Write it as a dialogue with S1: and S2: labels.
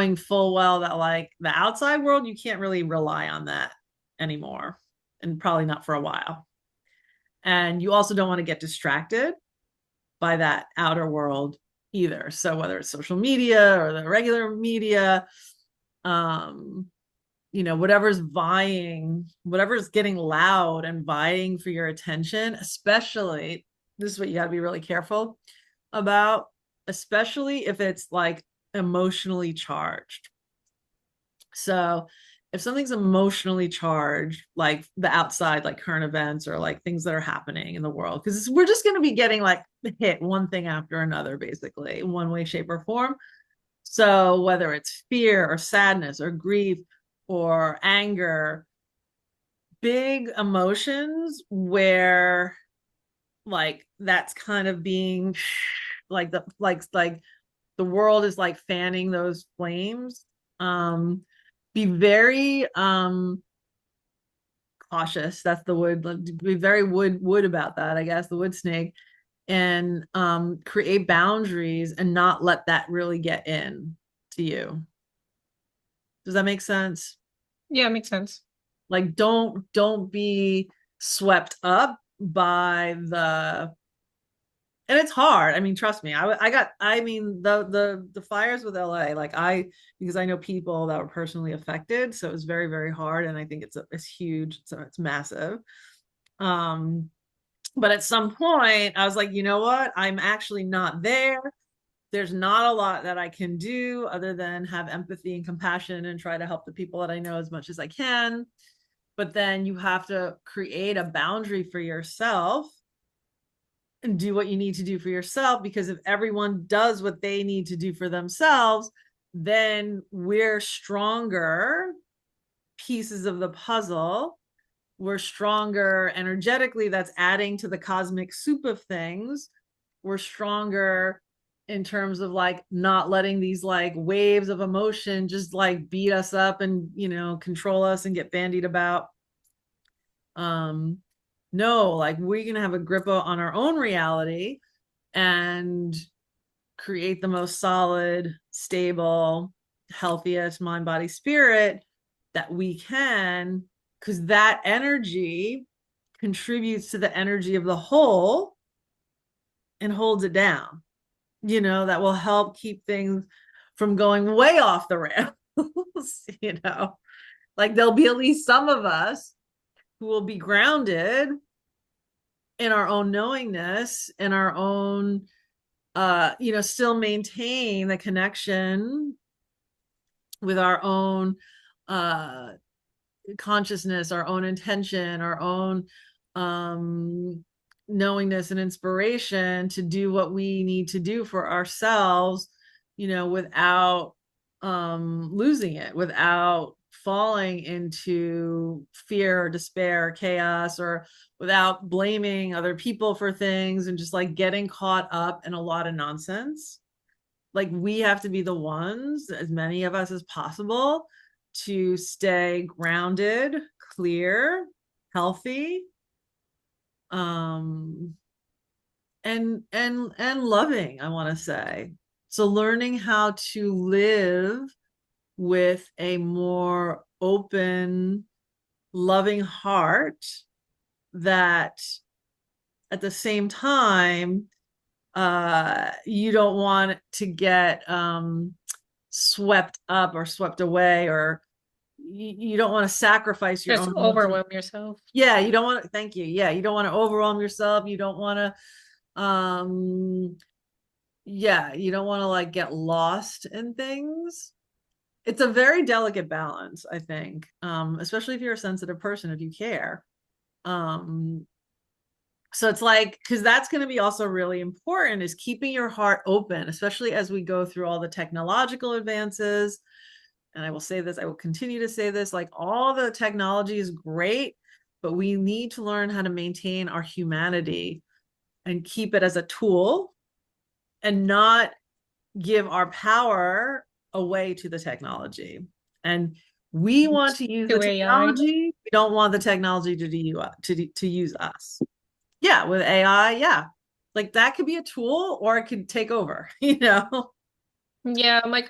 S1: knowing full well that like the outside world, you can't really rely on that anymore, and probably not for a while. And you also don't want to get distracted by that outer world either. So whether it's social media or the regular media, um, whatever's vying, whatever's getting loud and vying for your attention, especially, this is what you got to be really careful about, especially if it's like emotionally charged. So if something's emotionally charged, like the outside, like current events or like things that are happening in the world, because we're just going to be getting like hit one thing after another, basically, in one way, shape, or form. So whether it's fear or sadness or grief or anger, big emotions where like that's kind of being like the world is like fanning those flames. Be very cautious. That's the wood. Be very wood about that, I guess, the wood snake, and create boundaries and not let that really get in to you. Does that make sense?
S2: Yeah, it makes sense.
S1: Like don't be swept up by the, and it's hard. I mean, trust me. I mean, the fires with LA, like because I know people that were personally affected, so it was very, very hard. And I think it's huge. So it's massive. Um, but at some point I was like, you know what? I'm actually not there. There's not a lot that I can do other than have empathy and compassion and try to help the people that I know as much as I can. But then you have to create a boundary for yourself and do what you need to do for yourself, because if everyone does what they need to do for themselves, then we're stronger pieces of the puzzle. We're stronger energetically. That's adding to the cosmic soup of things. We're stronger in terms of like not letting these like waves of emotion just like beat us up and control us and get bandied about. um no, like we're gonna have a grip on our own reality and create the most solid, stable, healthiest mind, body, spirit that we can, because that energy contributes to the energy of the whole and holds it down. That will help keep things from going way off the rails. you know, like there'll be at least some of us who will be grounded in our own knowingness, in our own still maintain the connection with our own uh consciousness, our own intention, our own um knowingness and inspiration to do what we need to do for ourselves, without losing it, without falling into fear or despair or chaos, or without blaming other people for things and just like getting caught up in a lot of nonsense. Like we have to be the ones, as many of us as possible, to stay grounded, clear, healthy, um and loving, I want to say. So learning how to live with a more open, loving heart that at the same time you don't want to get swept up or swept away, or you don't want to sacrifice your
S2: Just
S1: own emotional.
S2: overwhelm yourself.
S1: Yeah, you don't want to, thank you. Yeah, you don't want to overwhelm yourself. You don't want to yeah, you don't want to like get lost in things. It's a very delicate balance, I think. Especially if you're a sensitive person, if you care. um so it's like, because that's going to be also really important, is keeping your heart open, especially as we go through all the technological advances. And I will say this, I will continue to say this, like all the technology is great, but we need to learn how to maintain our humanity and keep it as a tool, and not give our power away to the technology. And we want to use the
S2: To AI.
S1: technology. We don't want the technology to use us. Yeah, with AI, yeah. Like that could be a tool or it could take over, you know?
S2: Yeah, my